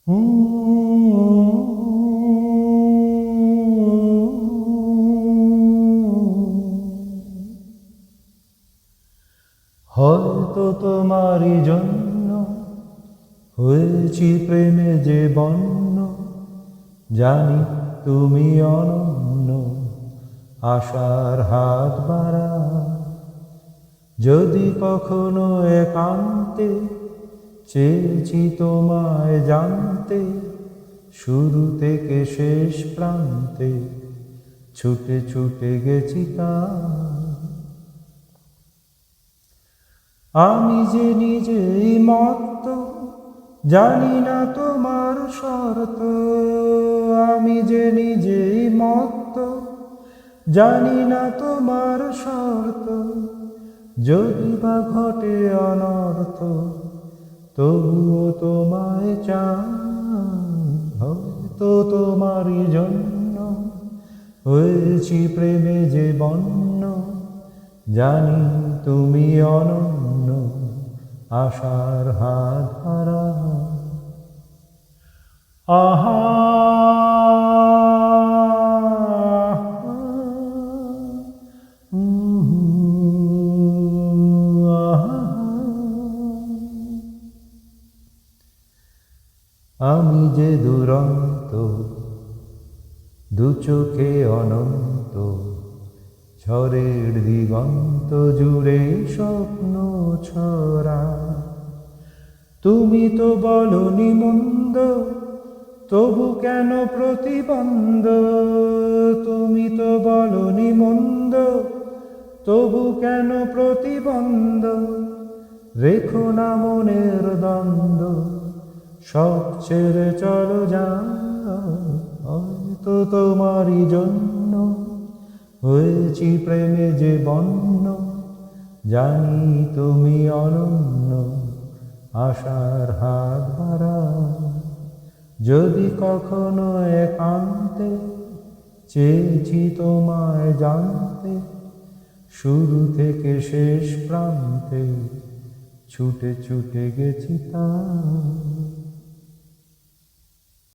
হয়তো তোমারই জন্য হয়েছি প্রেমে যে বন্য, জানি তুমি অনন্য, আশার হাত বাড়া। যদি কখনো একান্তে চেয়েছি তোমায় জানতে, শুরু থেকে শেষ প্রান্তে ছুটে ছুটে গেছি তা। আমি যে নিজেই মত্ত, জানি না তোমার শর্ত। আমি যে নিজেই মত্ত, জানি না তোমার শর্ত। যদি বা ঘটে অনর্থ, তবুও তোমায় চাই। হয়তো তোমারই জন্য হয়েছি প্রেমে যে বন্য, জানি তুমি অনন্য, আশার হাত হারা। আহা আমি যে দুরন্ত, দু চোখে অনন্ত, ঝড়ের দিগন্ত জুড়ে স্বপ্ন ছড়া। তুমি তো বলনি মন্দ, তবু কেন প্রতিবন্ধ? তুমি তো বলনি মন্দ, তবু কেন প্রতিবন্ধ? রেখো না মনের দ্বন্দ্ব, সব ছেড়ে চলো যা। হয়তো তোমারই জন্য হয়েছি প্রেমে যে বন্য, জানি তুমি অনন্য, আশার হাত বাড়া। যদি কখনো একান্তে চেয়েছি তোমায় জানতে, শুরু থেকে শেষ প্রান্তে ছুটে ছুটে গেছি তা।